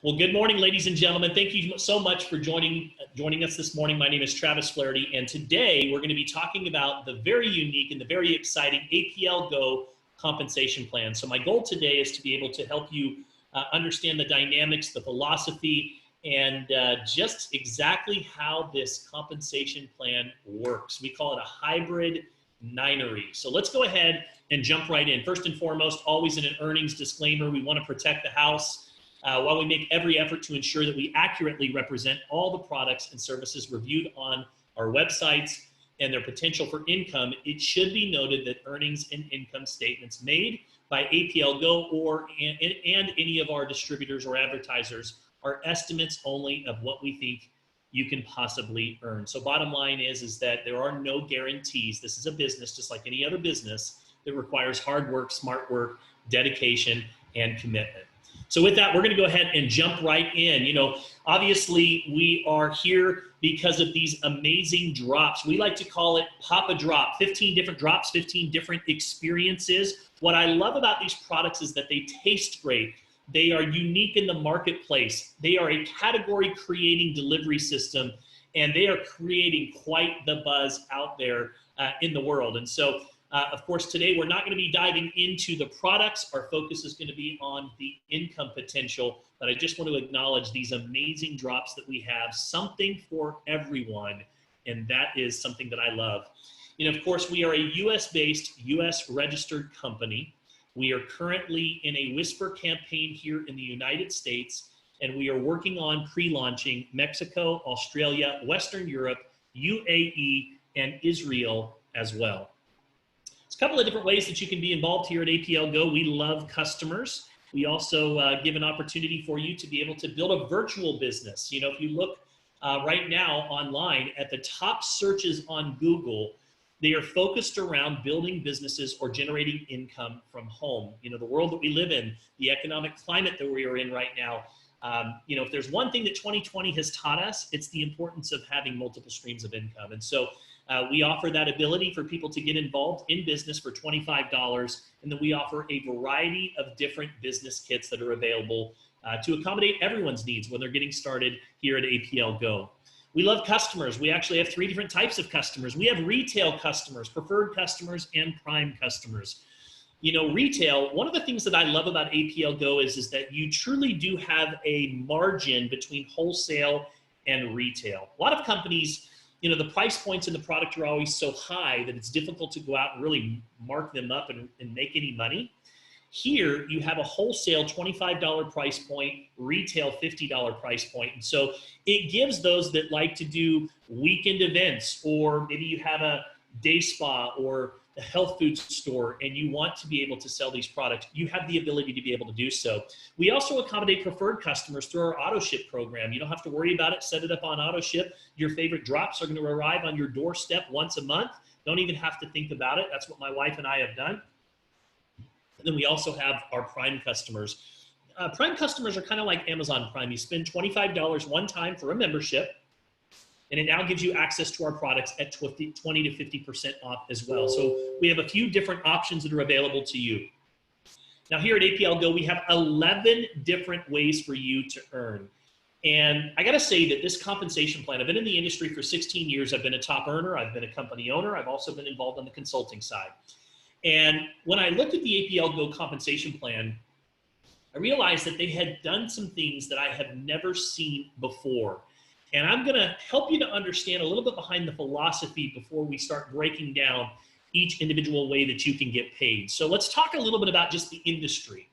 Well, good morning, ladies and gentlemen. Thank you so much for joining us this morning. My name is Travis Flaherty, and today we're going to be talking about the very unique and the very exciting APLGO compensation plan. So my goal today is to be able to help you understand the dynamics, the philosophy, and just exactly how this compensation plan works. We call it a hybrid ninery. So let's go ahead and jump right in. First and foremost, always in an earnings disclaimer, we want to protect the house. While we make every effort to ensure that we accurately represent all the products and services reviewed on our websites and their potential for income, it should be noted that earnings and income statements made by APLGO and any of our distributors or advertisers are estimates only of what we think you can possibly earn. So bottom line is that there are no guarantees. This is a business just like any other business that requires hard work, smart work, dedication, and commitment. So with that, we're going to go ahead and jump right in. You know, obviously we are here because of these amazing drops. We like to call it Pop a Drop, 15 different drops, 15 different experiences. What I love about these products is that they taste great. They are unique in the marketplace. They are a category creating delivery system, and they are creating quite the buzz out there in the world. And so of course, today we're not going to be diving into the products. Our focus is going to be on the income potential, but I just want to acknowledge these amazing drops that we have, something for everyone, and that is something that I love. And of course, we are a US-based, US-registered company. We are currently in a whisper campaign here in the United States, and we are working on pre-launching Mexico, Australia, Western Europe, UAE, and Israel as well. A couple of different ways that you can be involved here at APLGO. We love customers. We also give an opportunity for you to be able to build a virtual business. You know, if you look right now online at the top searches on Google, they are focused around building businesses or generating income from home. You know, the world that we live in, the economic climate that we are in right now, you know, if there's one thing that 2020 has taught us, it's the importance of having multiple streams of income. And so we offer that ability for people to get involved in business for $25, and then we offer a variety of different business kits that are available to accommodate everyone's needs when they're getting started here at APLGO. We love customers. We actually have 3 different types of customers. We have retail customers, preferred customers, and prime customers. You know, retail, one of the things that I love about APLGO is that you truly do have a margin between wholesale and retail. A lot of companies, you know, the price points in the product are always so high that it's difficult to go out and really mark them up and make any money. Here, you have a wholesale $25 price point, retail $50 price point. And so it gives those that like to do weekend events, or maybe you have a day spa or a health food store and you want to be able to sell these products, you have the ability to be able to do so. We also accommodate preferred customers through our auto ship program. You don't have to worry about it. Set it up on auto ship. Your favorite drops are going to arrive on your doorstep once a month. Don't even have to think about it. That's what my wife and I have done. And then we also have our prime customers. Prime customers are kind of like Amazon Prime. You spend $25 one time for a membership, and it now gives you access to our products at 20 to 50% off as well. So we have a few different options that are available to you. Now here at APLGO, we have 11 different ways for you to earn. And I gotta say that this compensation plan, I've been in the industry for 16 years. I've been a top earner. I've been a company owner. I've also been involved on the consulting side. And when I looked at the APLGO compensation plan, I realized that they had done some things that I have never seen before. And I'm going to help you to understand a little bit behind the philosophy before we start breaking down each individual way that you can get paid. So let's talk a little bit about just the industry.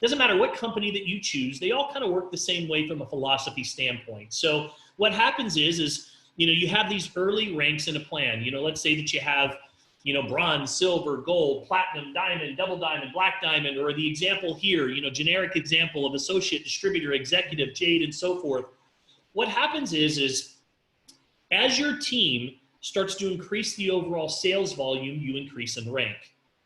Doesn't matter what company that you choose, they all kind of work the same way from a philosophy standpoint. So what happens is you know, you have these early ranks in a plan. You know, let's say that you have, you know, bronze, silver, gold, platinum, diamond, double diamond, black diamond, or the example here, you know, generic example of associate, distributor, executive, jade, and so forth. What happens is as your team starts to increase the overall sales volume, you increase in rank.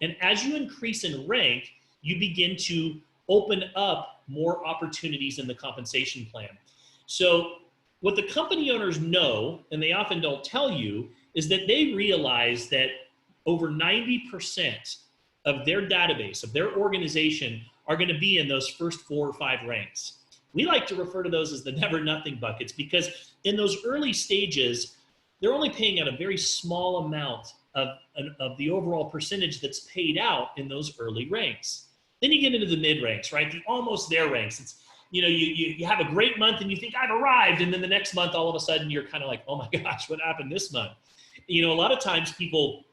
And as you increase in rank, you begin to open up more opportunities in the compensation plan. So what the company owners know, and they often don't tell you, is that they realize that over 90% of their database, of their organization, are going to be in those first 4 or 5 ranks. We like to refer to those as the never nothing buckets, because in those early stages, they're only paying out a very small amount of the overall percentage that's paid out in those early ranks. Then you get into the mid ranks, right? The almost there ranks. It's, you know, you have a great month and you think I've arrived, and then the next month all of a sudden you're kind of like, oh my gosh, what happened this month? You know, a lot of times people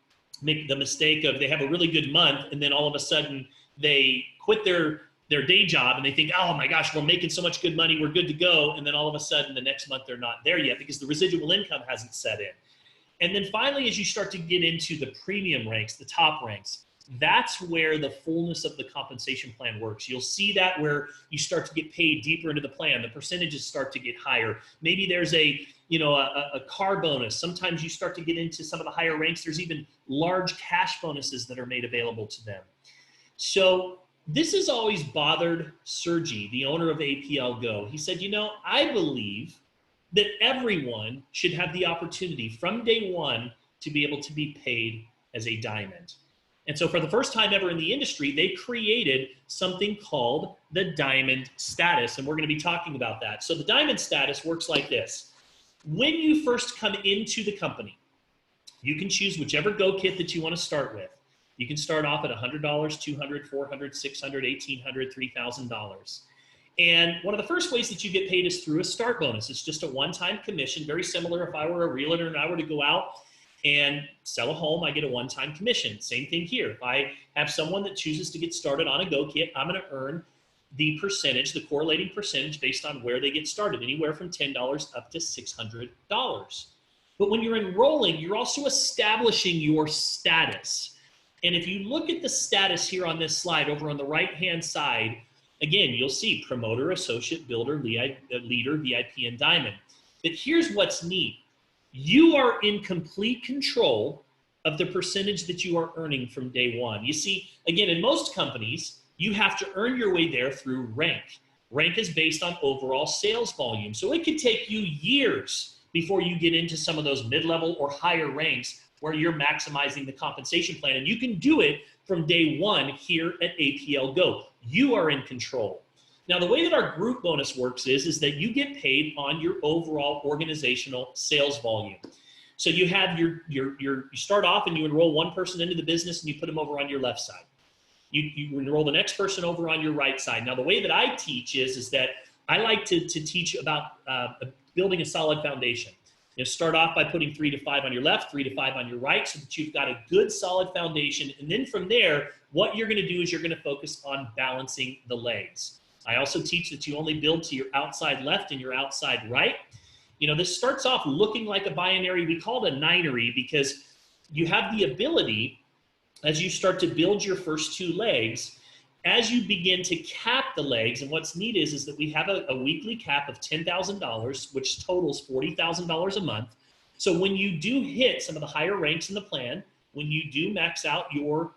make the mistake of they have a really good month and then all of a sudden they quit their day job and they think, oh my gosh, we're making so much good money, we're good to go. And then all of a sudden the next month they're not there yet because the residual income hasn't set in. And then finally, as you start to get into the premium ranks, the top ranks, that's where the fullness of the compensation plan works. You'll see that where you start to get paid deeper into the plan, the percentages start to get higher. Maybe there's a car bonus. Sometimes you start to get into some of the higher ranks. There's even large cash bonuses that are made available to them. So this has always bothered Sergi, the owner of APLGO. He said, you know, I believe that everyone should have the opportunity from day one to be able to be paid as a diamond. And so for the first time ever in the industry, they created something called the diamond status. And we're going to be talking about that. So the diamond status works like this. When you first come into the company, you can choose whichever Go kit that you want to start with. You can start off at $100, $200, $400, $600, $1,800, $3,000. And one of the first ways that you get paid is through a start bonus. It's just a one-time commission, very similar if I were a realtor and I were to go out and sell a home, I get a one-time commission. Same thing here. If I have someone that chooses to get started on a Go kit, I'm going to earn the percentage, the correlating percentage based on where they get started, anywhere from $10 up to $600. But when you're enrolling, you're also establishing your status. And if you look at the status here on this slide over on the right-hand side, again, you'll see promoter, associate, builder, leader, VIP, and diamond. But here's what's neat. You are in complete control of the percentage that you are earning from day one. You see, again, in most companies, you have to earn your way there through rank. Rank is based on overall sales volume. So it could take you years before you get into some of those mid-level or higher ranks where you're maximizing the compensation plan. And you can do it from day one here at APLGO. You are in control. Now, the way that our group bonus works is that you get paid on your overall organizational sales volume. So you have you start off and you enroll one person into the business and you put them over on your left side. You enroll the next person over on your right side. Now, the way that I teach is that I like to teach about building a solid foundation. You know, start off by putting 3 to 5 on your left, 3 to 5 on your right, so that you've got a good solid foundation. And then from there, what you're going to do is you're going to focus on balancing the legs. I also teach that you only build to your outside left and your outside right. You know, this starts off looking like a binary. We call it a ninery because you have the ability, as you start to build your first 2 legs, as you begin to cap the legs, and what's neat is that we have a weekly cap of $10,000, which totals $40,000 a month. So when you do hit some of the higher ranks in the plan, when you do max out your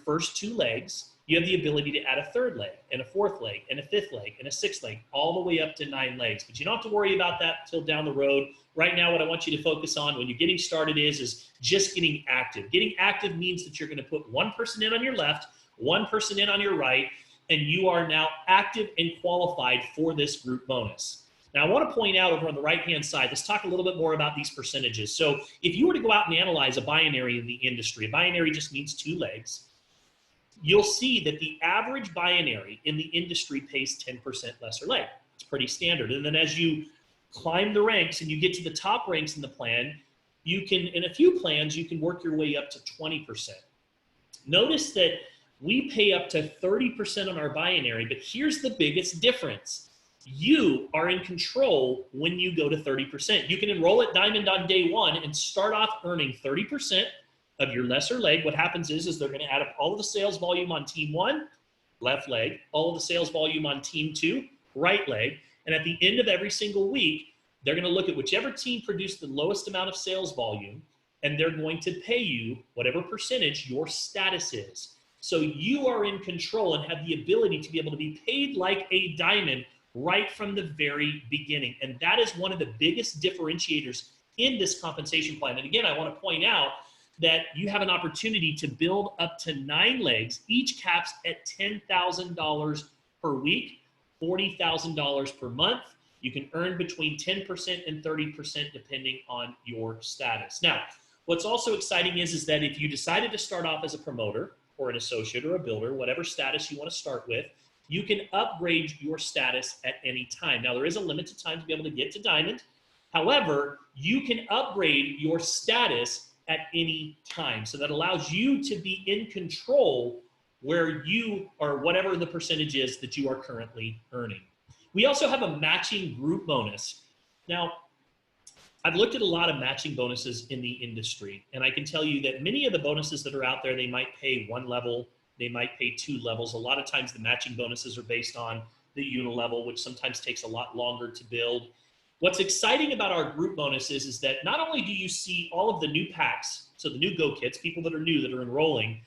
first 2 legs, you have the ability to add a 3rd leg and a 4th leg and a 5th leg and a 6th leg, all the way up to 9 legs. But you don't have to worry about that until down the road. Right now, what I want you to focus on when you're getting started is just getting active. Getting active means that you're going to put one person in on your left, one person in on your right, and you are now active and qualified for this group bonus. Now, I want to point out over on the right-hand side, let's talk a little bit more about these percentages. So if you were to go out and analyze a binary in the industry, a binary just means 2 legs, you'll see that the average binary in the industry pays 10% lesser leg. It's pretty standard. And then as you climb the ranks and you get to the top ranks in the plan, you can, in a few plans, you can work your way up to 20%. Notice that we pay up to 30% on our binary, but here's the biggest difference. You are in control when you go to 30%. You can enroll at Diamond on day one and start off earning 30% of your lesser leg. What happens is they're going to add up all of the sales volume on team 1, left leg, all of the sales volume on team 2, right leg, and at the end of every single week, they're going to look at whichever team produced the lowest amount of sales volume, and they're going to pay you whatever percentage your status is. So you are in control and have the ability to be able to be paid like a diamond right from the very beginning. And that is one of the biggest differentiators in this compensation plan. And again, I want to point out that you have an opportunity to build up to 9 legs, each caps at $10,000 per week, $40,000 per month. You can earn between 10% and 30% depending on your status. Now, what's also exciting is that if you decided to start off as a promoter or an associate or a builder, whatever status you want to start with, you can upgrade your status at any time. Now, there is a limited time to be able to get to diamond. However, you can upgrade your status at any time. So that allows you to be in control where you are, whatever the percentage is that you are currently earning. We also have a matching group bonus. Now, I've looked at a lot of matching bonuses in the industry, and I can tell you that many of the bonuses that are out there, they might pay one level, they might pay two levels. A lot of times the matching bonuses are based on the unilevel, which sometimes takes a lot longer to build. What's exciting about our group bonuses is that not only do you see all of the new packs, so the new Go Kits, people that are new that are enrolling,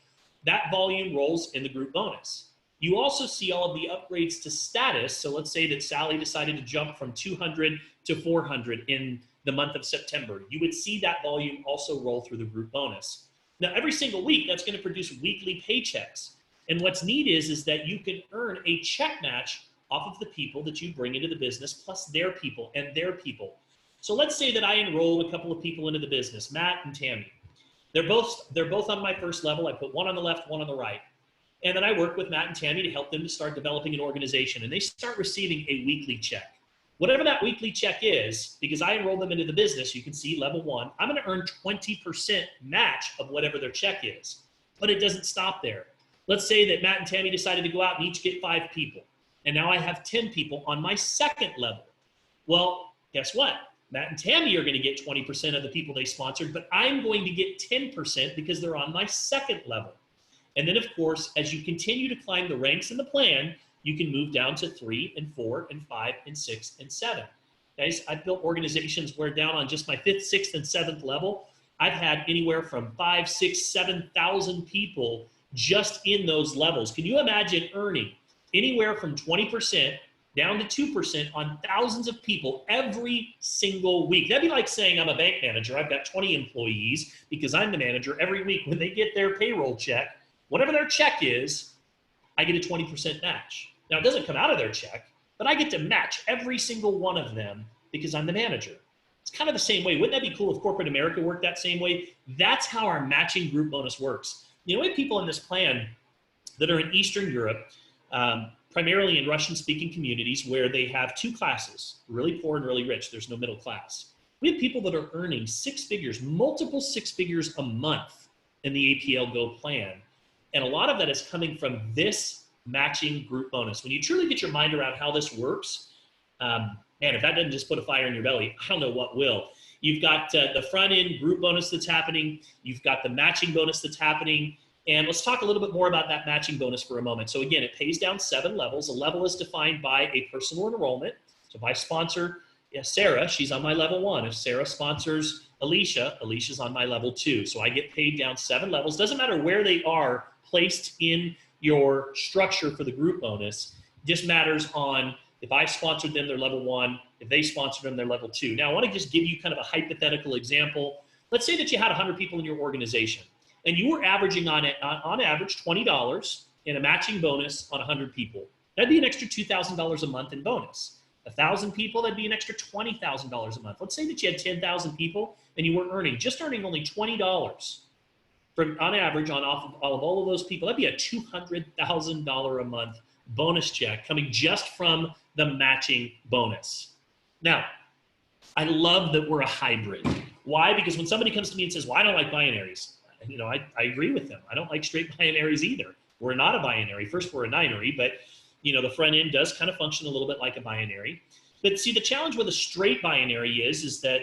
that volume rolls in the group bonus. You also see all of the upgrades to status. So let's say that Sally decided to jump from 200 to 400 in the month of September. You would see that volume also roll through the group bonus. Now, every single week, that's going to produce weekly paychecks. And what's neat is that you can earn a check match off of the people that you bring into the business, plus their people and their people. So let's say that I enroll a couple of people into the business, Matt and Tammy. They're both on my first level. I put one on the left, one on the right. And then I work with Matt and Tammy to help them to start developing an organization. And they start receiving a weekly check. Whatever that weekly check is, because I enroll them into the business, you can see level 1, I'm going to earn 20% match of whatever their check is. But it doesn't stop there. Let's say that Matt and Tammy decided to go out and each get 5 people. And now I have 10 people on my second level. Well, guess what? Matt and Tammy are going to get 20% of the people they sponsored, but I'm going to get 10% because they're on my second level. And then, of course, as you continue to climb the ranks in the plan, you can move down to 3 and 4 and 5 and 6 and 7. Guys, I've built organizations where down on just my 5th, 6th, and 7th level, I've had anywhere from 5, 6, 7,000 people just in those levels. Can you imagine earning anywhere from 20% down to 2% on thousands of people every single week? That'd be like saying I'm a bank manager. I've got 20 employees because I'm the manager. Every week when they get their payroll check, whatever their check is, I get a 20% match. Now, it doesn't come out of their check, but I get to match every single one of them because I'm the manager. It's kind of the same way. Wouldn't that be cool if corporate America worked that same way? That's how our matching group bonus works. You know, we have people in this plan that are in Eastern Europe, primarily in Russian-speaking communities where they have 2 classes, really poor and really rich. There's no middle class. We have people that are earning 6 figures, multiple 6 figures a month in the APLGO plan. And a lot of that is coming from this matching group bonus. When you truly get your mind around how this works, man, if that doesn't just put a fire in your belly, I don't know what will. You've got the front end group bonus that's happening. You've got the matching bonus that's happening. And let's talk a little bit more about that matching bonus for a moment. So again, it pays down 7 levels. A level is defined by a personal enrollment. So if I sponsor Sarah, she's on my level 1. If Sarah sponsors Alicia, Alicia's on my level 2. So I get paid down 7 levels. Doesn't matter where they are placed in your structure for the group bonus. It just matters on if I sponsored them, they're level 1. If they sponsored them, they're level 2. Now, I want to just give you kind of a hypothetical example. Let's say that you had 100 people in your organization, and you were averaging on average $20 in a matching bonus on 100 people. That'd be an extra $2,000 a month in bonus. 1,000 people, that'd be an extra $20,000 a month. Let's say that you had 10,000 people and you were earning only $20 on average on all of those people. That'd be a $200,000 a month bonus check coming just from the matching bonus. Now, I love that we're a hybrid. Why? Because when somebody comes to me and says, well, I don't like binaries, you know, I agree with them. I don't like straight binaries either. We're not a binary. First, we're a ninary, but you know, the front end does kind of function a little bit like a binary. But see, the challenge with a straight binary is that,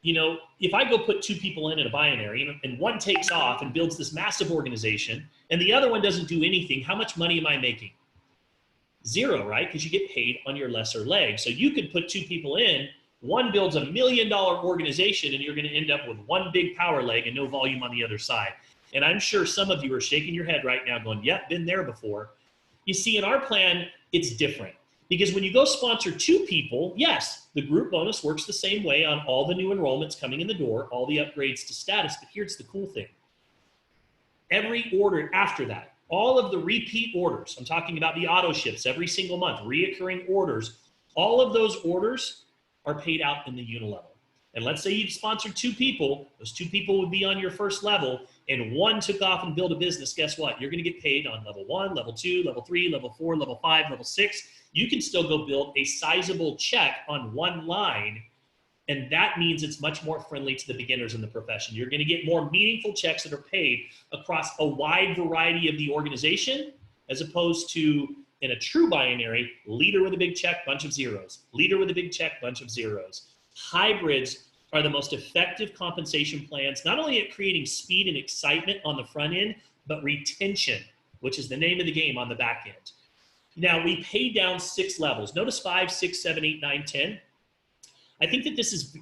you know, if I go put 2 people in a binary and one takes off and builds this massive organization and the other one doesn't do anything, how much money am I making? 0, right? Because you get paid on your lesser leg. So you could put 2 people in, one builds $1 million organization and you're going to end up with one big power leg and no volume on the other side. And I'm sure some of you are shaking your head right now going, yep, been there before. You see, in our plan, it's different. Because when you go sponsor 2 people, yes, the group bonus works the same way on all the new enrollments coming in the door, all the upgrades to status. But here's the cool thing. Every order after that, all of the repeat orders, I'm talking about the auto ships every single month, reoccurring orders, all of those orders are paid out in the unilevel. And let's say you've sponsored 2 people, those 2 people would be on your first level, and 1 took off and built a business. Guess what? You're gonna get paid on level 1, level 2, level 3, level 4, level 5, level 6. You can still go build a sizable check on 1 line, and that means it's much more friendly to the beginners in the profession. You're gonna get more meaningful checks that are paid across a wide variety of the organization, as opposed to in a true binary, leader with a big check, bunch of zeros. Leader with a big check, bunch of zeros. Hybrids are the most effective compensation plans, not only at creating speed and excitement on the front end, but retention, which is the name of the game on the back end. Now, we pay down 6 levels. Notice 5, 6, 7, 8, 9, 10. I think that this is,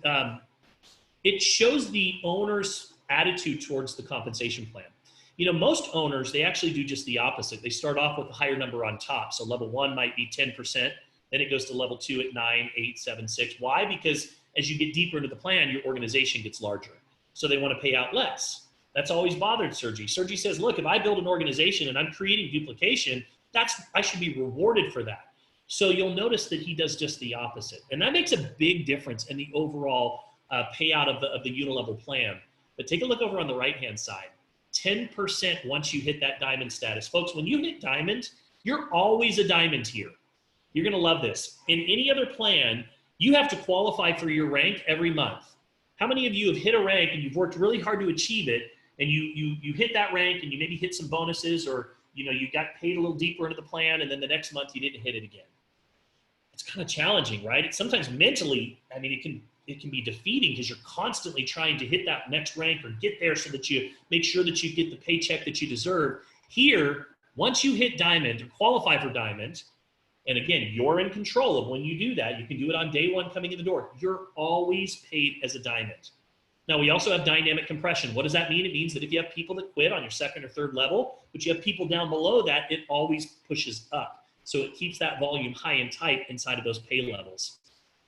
it shows the owner's attitude towards the compensation plan. You know, most owners, they actually do just the opposite. They start off with a higher number on top. So level 1 might be 10%. Then it goes to level 2 at 9, 8, 7, 6. Why? Because as you get deeper into the plan, your organization gets larger. So they want to pay out less. That's always bothered Sergi. Sergi says, look, if I build an organization and I'm creating duplication, I should be rewarded for that. So you'll notice that he does just the opposite. And that makes a big difference in the overall payout of the unilevel plan. But take a look over on the right-hand side. 10% once you hit that diamond status. Folks, when you hit diamond, you're always a diamond here. You're gonna love this. In any other plan, you have to qualify for your rank every month. How many of you have hit a rank and you've worked really hard to achieve it, and you hit that rank and you maybe hit some bonuses, or you know, you got paid a little deeper into the plan, and then the next month you didn't hit it again? It's kind of challenging, right? It's sometimes mentally, I mean, it can be defeating because you're constantly trying to hit that next rank or get there so that you make sure that you get the paycheck that you deserve. Here, once you hit diamond or qualify for diamond, and again, you're in control of when you do that. You can do it on day 1 coming in the door. You're always paid as a diamond. Now, we also have dynamic compression. What does that mean? It means that if you have people that quit on your 2nd or 3rd level, but you have people down below that, it always pushes up. So it keeps that volume high and tight inside of those pay levels.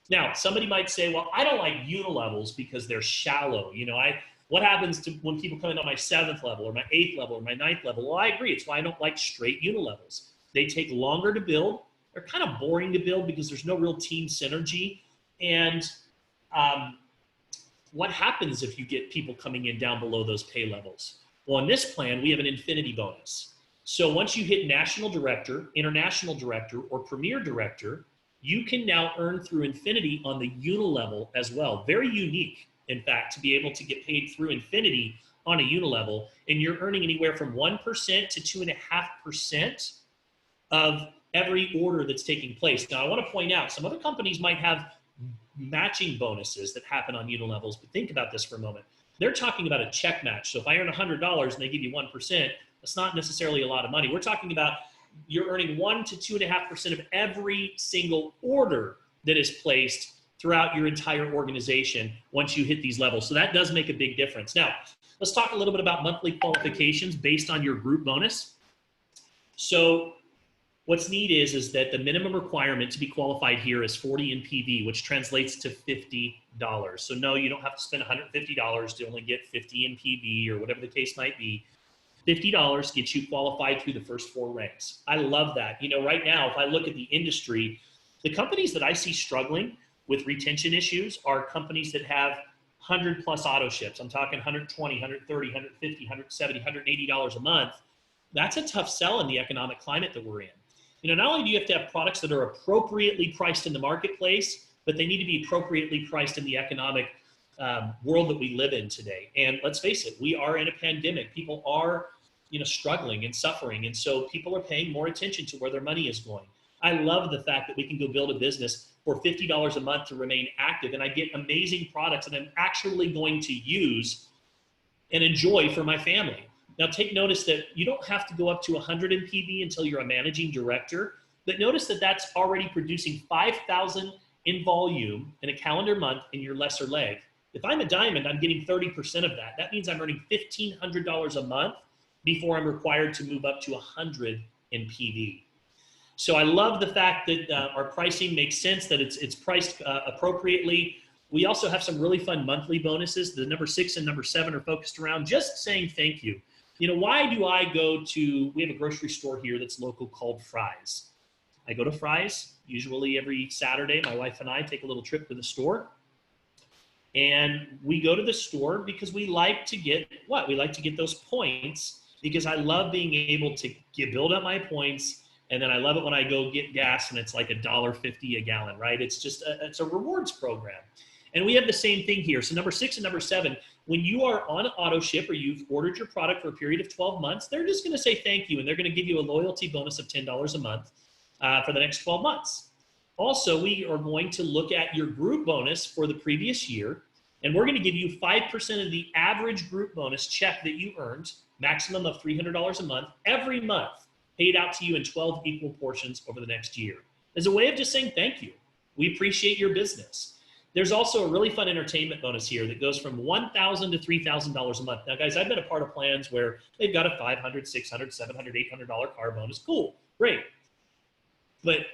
Now, somebody might say, well, I don't like unilevels because they're shallow. You know, what happens to when people come in on my 7th level or my 8th level or my 9th level? Well, I agree. It's why I don't like straight unilevels. They take longer to build. They're kind of boring to build because there's no real team synergy. And what happens if you get people coming in down below those pay levels? Well, in this plan, we have an infinity bonus. So once you hit national director, international director, or premier director, you can now earn through infinity on the unilevel as well. Very unique, in fact, to be able to get paid through infinity on a unilevel, and you're earning anywhere from 1% to 2.5% of every order that's taking place. Now, I want to point out, some other companies might have matching bonuses that happen on unilevels, but think about this for a moment. They're talking about a check match. So if I earn $100 and they give you 1%, that's not necessarily a lot of money. We're talking about you're earning 1 to 2.5% of every single order that is placed throughout your entire organization once you hit these levels. So that does make a big difference. Now, let's talk a little bit about monthly qualifications based on your group bonus. So what's neat is that the minimum requirement to be qualified here is 40 NPV, which translates to $50. So no, you don't have to spend $150 to only get 50 NPV or whatever the case might be. $50 gets you qualified through the first 4 ranks. I love that. You know, right now, if I look at the industry, the companies that I see struggling with retention issues are companies that have 100+ auto ships. I'm talking 120, 130, 150, 170, $180 a month. That's a tough sell in the economic climate that we're in. You know, not only do you have to have products that are appropriately priced in the marketplace, but they need to be appropriately priced in the economic world that we live in today. And let's face it, we are in a pandemic. People are, you know, struggling and suffering. And so people are paying more attention to where their money is going. I love the fact that we can go build a business for $50 a month to remain active. And I get amazing products that I'm actually going to use and enjoy for my family. Now take notice that you don't have to go up to 100 NPV until you're a managing director, but notice that that's already producing 5,000 in volume in a calendar month in your lesser leg. If I'm a diamond, I'm getting 30% of that. That means I'm earning $1,500 a month before I'm required to move up to 100 in PV. So I love the fact that our pricing makes sense, that it's priced appropriately. We also have some really fun monthly bonuses. The number 6 and number 7 are focused around just saying thank you. You know, why do I go to, we have a grocery store here that's local called Fry's. I go to Fry's usually every Saturday. My wife and I take a little trip to the store. And we go to the store because we like to get what? We like to get those points, because I love being able to build up my points. And then I love it when I go get gas and it's like $1.50 a gallon, right? It's just it's a rewards program. And we have the same thing here. So number 6 and number 7, when you are on auto ship or you've ordered your product for a period of 12 months, they're just gonna say thank you, and they're gonna give you a loyalty bonus of $10 a month for the next 12 months. Also, we are going to look at your group bonus for the previous year, and we're gonna give you 5% of the average group bonus check that you earned, maximum of $300 a month, every month, paid out to you in 12 equal portions over the next year. As a way of just saying thank you. We appreciate your business. There's also a really fun entertainment bonus here that goes from $1,000 to $3,000 a month. Now, guys, I've been a part of plans where they've got a $500, $600, $700, $800 car bonus. Cool, great. But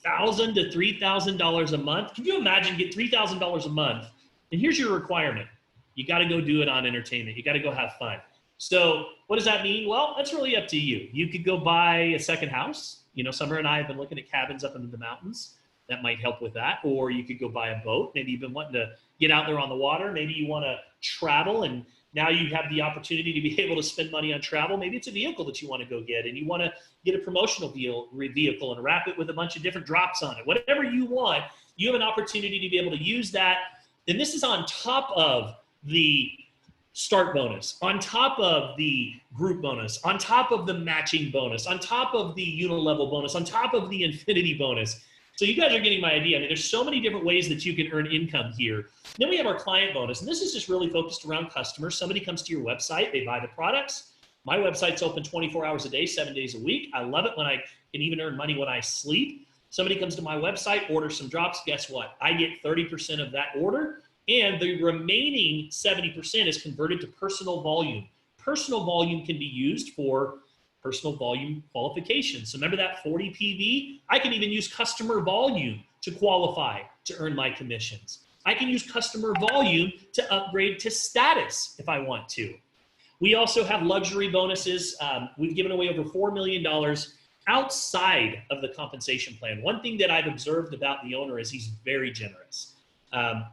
$1,000 to $3,000 a month? Can you imagine get $3,000 a month? And here's your requirement. You got to go do it on entertainment. You got to go have fun. So what does that mean? Well, that's really up to you. You could go buy a second house. You know, Summer and I have been looking at cabins up in the mountains. That might help with that. Or you could go buy a boat. Maybe you've been wanting to get out there on the water. Maybe you want to travel, and now you have the opportunity to be able to spend money on travel. Maybe it's a vehicle that you want to go get, and you want to get a promotional vehicle and wrap it with a bunch of different drops on it. Whatever you want, you have an opportunity to be able to use that. And this is on top of the start bonus, on top of the group bonus, on top of the matching bonus, on top of the unilevel bonus, on top of the infinity bonus. So you guys are getting my idea. I mean, there's so many different ways that you can earn income here. Then we have our client bonus, and this is just really focused around customers. Somebody comes to your website, they buy the products. My website's open 24 hours a day, 7 days a week. I love it when I can even earn money when I sleep. Somebody comes to my website, orders some drops. Guess what? I get 30% of that order, and the remaining 70% is converted to personal volume. Personal volume can be used for personal volume qualification. So remember that 40 PV? I can even use customer volume to qualify to earn my commissions. I can use customer volume to upgrade to status if I want to. We also have luxury bonuses. We've given away over $4 million outside of the compensation plan. One thing that I've observed about the owner is he's very generous.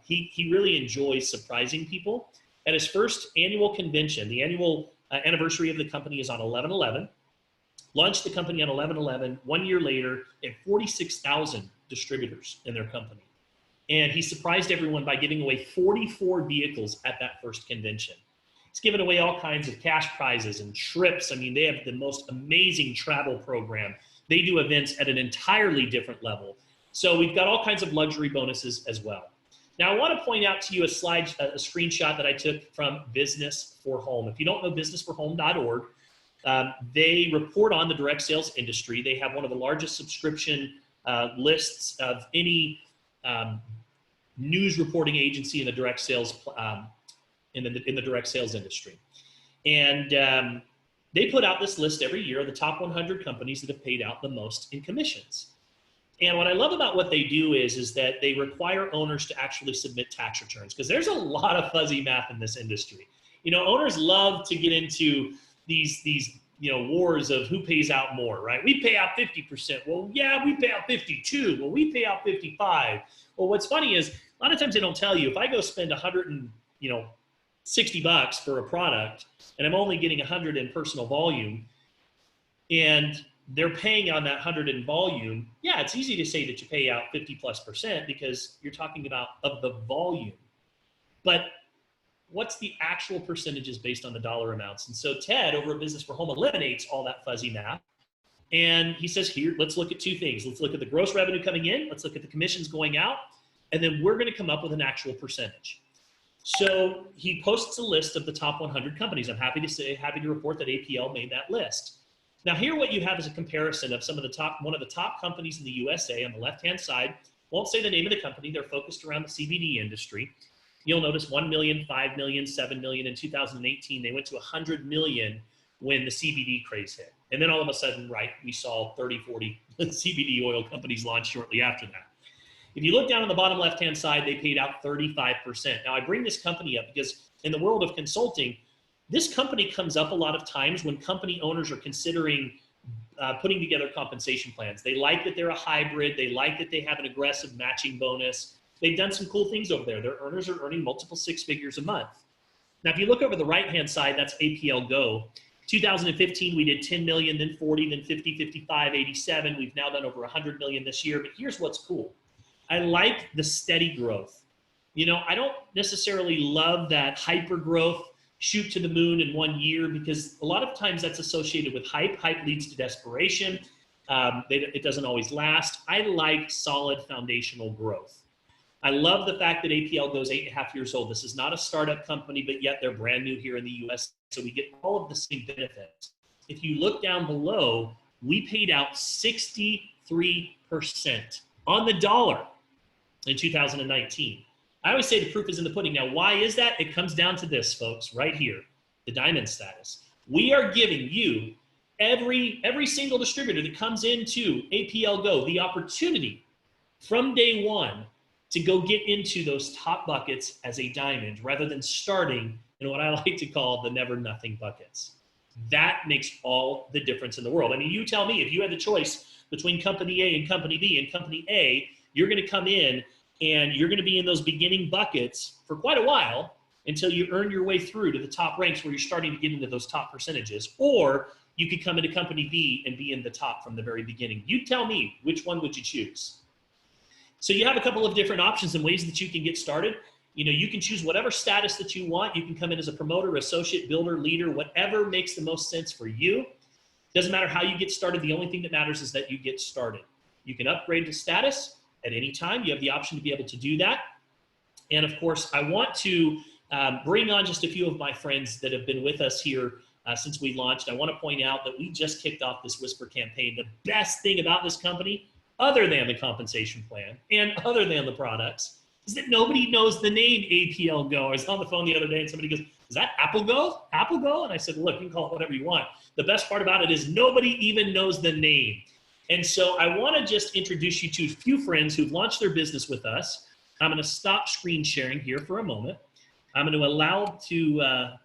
He really enjoys surprising people. At his first annual convention, the annual anniversary of the company is on 11/11. Launched the company on 11/11. 1 year later, they had 46,000 distributors in their company. And he surprised everyone by giving away 44 vehicles at that first convention. He's given away all kinds of cash prizes and trips. I mean, they have the most amazing travel program. They do events at an entirely different level. So we've got all kinds of luxury bonuses as well. Now, I want to point out to you a screenshot that I took from Business for Home. If you don't know businessforhome.org, they report on the direct sales industry. They have one of the largest subscription lists of any news reporting agency in the direct sales in the direct sales industry. And they put out this list every year of the top 100 companies that have paid out the most in commissions. And what I love about what they do is that they require owners to actually submit tax returns, because there's a lot of fuzzy math in this industry. You know, owners love to get into these wars of who pays out more, right? We pay out 50%. Well, yeah, we pay out 52. Well, we pay out 55. Well, what's funny is a lot of times they don't tell you, if I go spend $160 for a product and I'm only getting 100 in personal volume, and they're paying on that 100 in volume, yeah, it's easy to say that you pay out 50+% because you're talking about of the volume. But what's the actual percentages based on the dollar amounts? And so Ted over at Business for Home eliminates all that fuzzy math. And he says, here, let's look at two things. Let's look at the gross revenue coming in. Let's look at the commissions going out. And then we're going to come up with an actual percentage. So he posts a list of the top 100 companies. I'm happy to report that APL made that list. Now here what you have is a comparison of one of the top companies in the USA on the left-hand side. Won't say the name of the company. They're focused around the CBD industry. You'll notice 1 million, 5 million, 7 million. In 2018, they went to 100 million when the CBD craze hit. And then all of a sudden, right, we saw 30, 40 CBD oil companies launch shortly after that. If you look down on the bottom left-hand side, they paid out 35%. Now I bring this company up because in the world of consulting, This company comes up a lot of times when company owners are considering putting together compensation plans. They like that they're a hybrid. They like that they have an aggressive matching bonus. They've done some cool things over there. Their earners are earning multiple 6 figures a month. Now, if you look over the right-hand side, that's APLGO. 2015, we did 10 million, then 40, then 50, 55, 87. We've now done over 100 million this year, but here's what's cool. I like the steady growth. You know, I don't necessarily love that hyper growth, shoot to the moon in 1 year, because a lot of times that's associated with hype. Hype leads to desperation. It doesn't always last. I like solid foundational growth. I love the fact that APLGO is 8.5 years old. This is not a startup company, but yet they're brand new here in the US, so we get all of the same benefits. If you look down below, we paid out 63% on the dollar in 2019. I always say the proof is in the pudding. Now, why is that? It comes down to this, folks, right here, the diamond status. We are giving you, every single distributor that comes into APLGO, the opportunity from day one to go get into those top buckets as a diamond, rather than starting in what I like to call the never nothing buckets. That makes all the difference in the world. I mean, you tell me, if you had the choice between company A and company B, and company A, you're gonna come in and you're gonna be in those beginning buckets for quite a while until you earn your way through to the top ranks where you're starting to get into those top percentages, or you could come into company B and be in the top from the very beginning. You tell me, which one would you choose? So you have a couple of different options and ways that you can get started. You know, you can choose whatever status that you want. You can come in as a promoter, associate, builder, leader, whatever makes the most sense for you. Doesn't matter how you get started. The only thing that matters is that you get started. You can upgrade to status at any time. You have the option to be able to do that. And of course, I want to bring on just a few of my friends that have been with us here since we launched. I want to point out that we just kicked off this Whisper campaign. The best thing about this company, other than the compensation plan and other than the products, is that nobody knows the name APLGO. I was on the phone the other day and somebody goes, is that APLGO? APLGO? And I said, look, you can call it whatever you want. The best part about it is nobody even knows the name. And so I want to just introduce you to a few friends who've launched their business with us. I'm going to stop screen sharing here for a moment. I'm going to allow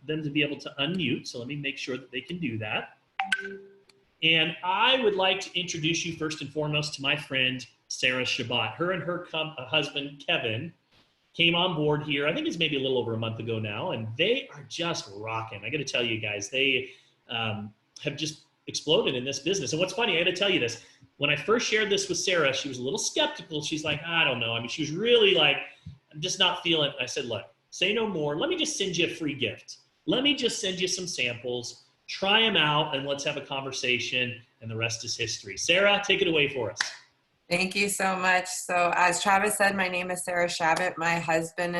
them to be able to unmute. So let me make sure that they can do that. And I would like to introduce you first and foremost to my friend, Sarah Shabbat. Her and her husband, Kevin, came on board here, I think it's maybe a little over a month ago now, and they are just rocking. I got to tell you guys, they have just exploded in this business. And what's funny, I got to tell you this, when I first shared this with Sarah, she was a little skeptical. She's like, I don't know. I mean, she was really like, I'm just not feeling it. I said, look, say no more. Let me just send you a free gift. Let me just send you some samples. Try them out and let's have a conversation, and the rest is history. Sarah, take it away for us. Thank you so much. So as Travis said, my name is Sarah Shabbat. My husband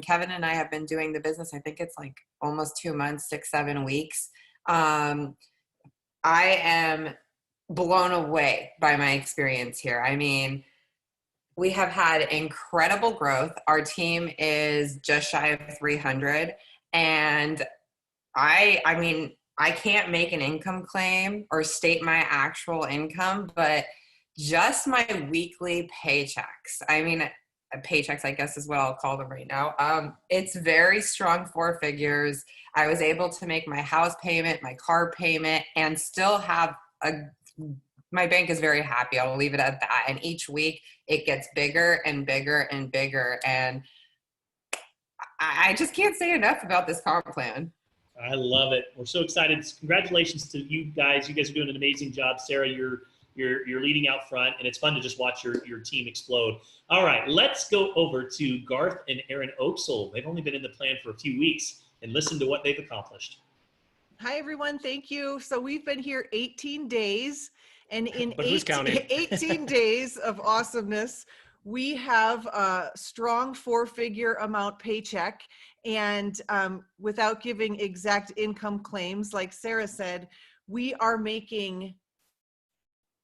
Kevin and I have been doing the business, I think it's like almost 2 months, 6-7 weeks. I am blown away by my experience here. I mean, we have had incredible growth. Our team is just shy of 300, and I mean, I can't make an income claim or state my actual income, but just my weekly paychecks. I mean, paychecks, I guess is what I'll call them right now. It's very strong 4 figures. I was able to make my house payment, my car payment, and still have my bank is very happy. I'll leave it at that. And each week it gets bigger and bigger and bigger. And I just can't say enough about this comp plan. I love it. We're so excited. Congratulations to you guys. You guys are doing an amazing job. Sarah, you're leading out front, and it's fun to just watch your team explode. All right, let's go over to Garth and Aaron Oaksel. They've only been in the plan for a few weeks, and listen to what they've accomplished. Hi, everyone. Thank you. So we've been here 18 days, and in 18 days of awesomeness, we have a strong 4-figure amount paycheck. And without giving exact income claims, like Sarah said, we are making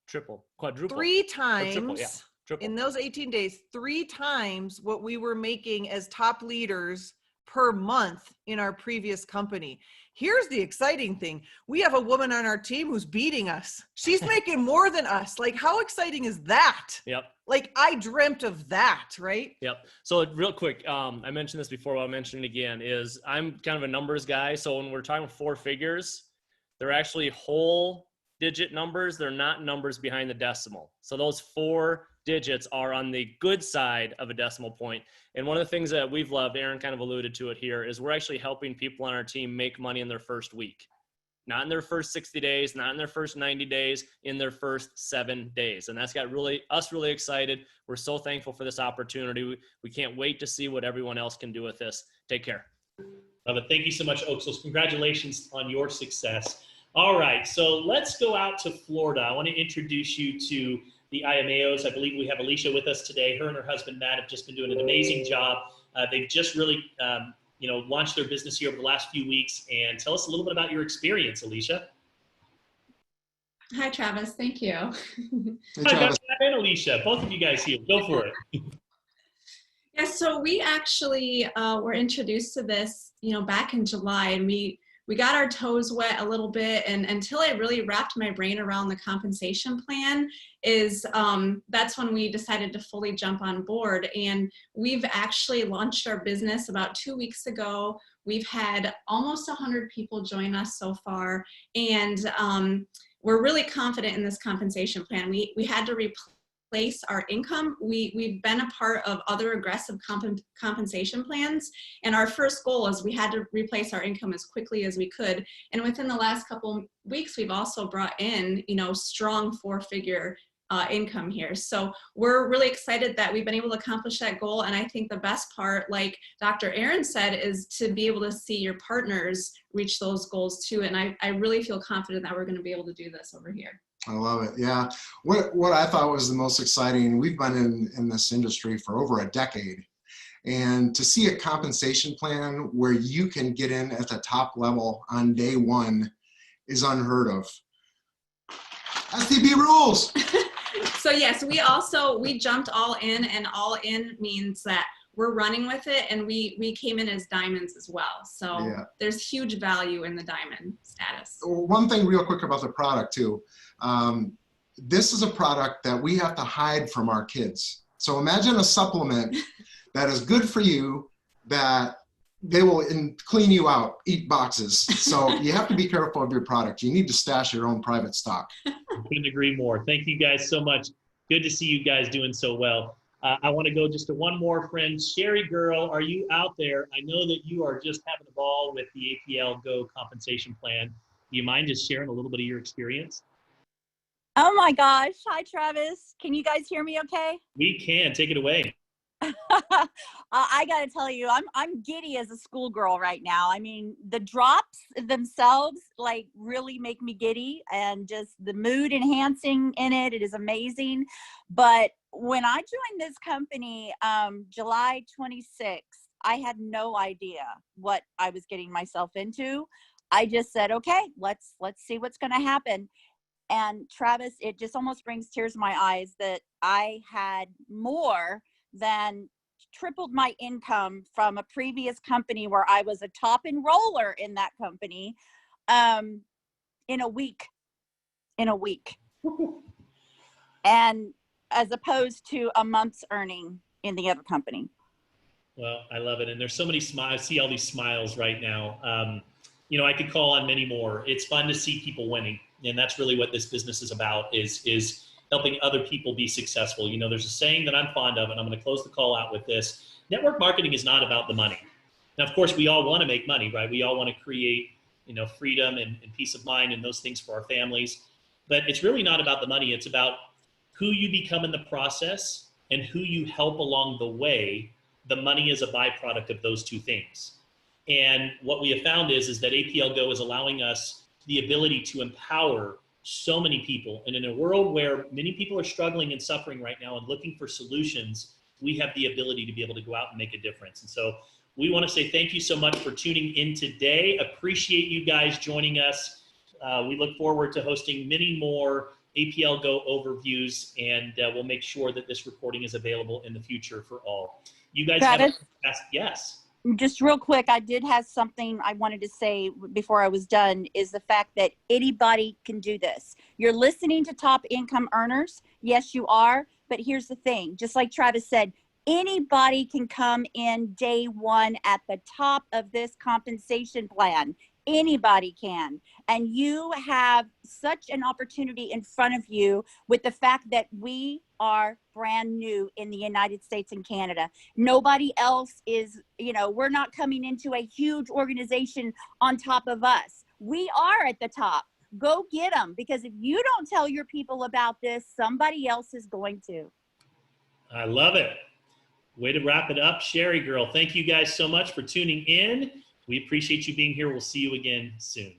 triple, quadruple, 3 times triple, yeah. Triple. In those 18 days, 3 times what we were making as top leaders per month in our previous company. Here's the exciting thing. We have a woman on our team who's beating us. She's making more than us. Like, how exciting is that? Yep. Like, I dreamt of that, right? Yep. So real quick, I mentioned this before, but I'll mention it again, is I'm kind of a numbers guy. So when we're talking 4 figures, they're actually whole digit numbers. They're not numbers behind the decimal. So those 4 digits are on the good side of a decimal point. And one of the things that we've loved, Aaron kind of alluded to it here, is we're actually helping people on our team make money in their first week. Not in their first 60 days, not in their first 90 days, in their first 7 days. And that's got us really excited. We're so thankful for this opportunity. We can't wait to see what everyone else can do with this. Take care. Love it. Thank you so much, Oaks. Congratulations on your success. All right, so let's go out to Florida. I want to introduce you to the IMAOs. I believe we have Alicia with us today. Her and her husband, Matt, have just been doing an amazing job. They've just really launched their business here over the last few weeks. And tell us a little bit about your experience, Alicia. Hi, Travis. Thank you. Hey, Travis. Hi, and Alicia. Both of you guys here. Go for it. Yeah, so we actually were introduced to this, back in July, and we got our toes wet a little bit, and until I really wrapped my brain around the compensation plan that's when we decided to fully jump on board. And we've actually launched our business about 2 weeks ago. We've had almost 100 people join us so far, and we're really confident in this compensation plan. We had to replace our income. We've been a part of other aggressive compensation plans, and our first goal is we had to replace our income as quickly as we could. And within the last couple weeks, we've also brought in, strong 4-figure income here. So we're really excited that we've been able to accomplish that goal. And I think the best part, like Dr. Aaron said, is to be able to see your partners reach those goals too. And I really feel confident that we're going to be able to do this over here. I love it. Yeah. What I thought was the most exciting, we've been in this industry for over a decade, and to see a compensation plan where you can get in at the top level on day one is unheard of. STB rules. So yes, we jumped all in, and all in means that we're running with it, and we came in as diamonds as well. So yeah, there's huge value in the diamond status. One thing real quick about the product too. This is a product that we have to hide from our kids. So imagine a supplement that is good for you, that they will clean you out, eat boxes. So you have to be careful of your product. You need to stash your own private stock. Couldn't agree more. Thank you guys so much. Good to see you guys doing so well. I want to go just to one more friend. Sherry girl, are you out there? I know that you are just having a ball with the APLGO compensation plan. Do you mind just sharing a little bit of your experience? Oh my gosh. Hi, Travis. Can you guys hear me okay? We can. Take it away. I got to tell you, I'm giddy as a schoolgirl right now. I mean, the drops themselves like really make me giddy, and just the mood enhancing in it. It is amazing. But when I joined this company, July 26th, I had no idea what I was getting myself into. I just said, okay, let's see what's going to happen. And Travis, it just almost brings tears to my eyes that I had more than tripled my income from a previous company where I was a top enroller in that company in a week. And as opposed to a month's earning in the other company. Well, I love it. And there's so many smiles. I see all these smiles right now. I could call on many more. It's fun to see people winning. And that's really what this business is about, is helping other people be successful. There's a saying that I'm fond of, and I'm going to close the call out with this. Network marketing is not about the money. Now, of course, we all want to make money, right? We all want to create, freedom and peace of mind and those things for our families. But it's really not about the money. It's about who you become in the process and who you help along the way. The money is a byproduct of those two things. And what we have found is that APLGO is allowing us the ability to empower so many people. And in a world where many people are struggling and suffering right now and looking for solutions, we have the ability to be able to go out and make a difference. And so we want to say thank you so much for tuning in today. Appreciate you guys joining us. We look forward to hosting many more APLGO overviews, and we'll make sure that this recording is available in the future for all. You guys have a fantastic, yes. just real quick, I did have something I wanted to say before I was done, is the fact that anybody can do this. You're listening to top income earners. Yes, you are. But here's the thing, just like Travis said, anybody can come in day one at the top of this compensation plan. Anybody can. And you have such an opportunity in front of you with the fact that we are brand new in the United States and Canada. Nobody else is, you know, we're not coming into a huge organization on top of us. We are at the top. Go get them, because if you don't tell your people about this, somebody else is going to. I love it. Way to wrap it up, Sherry girl. Thank you guys so much for tuning in. We appreciate you being here. We'll see you again soon.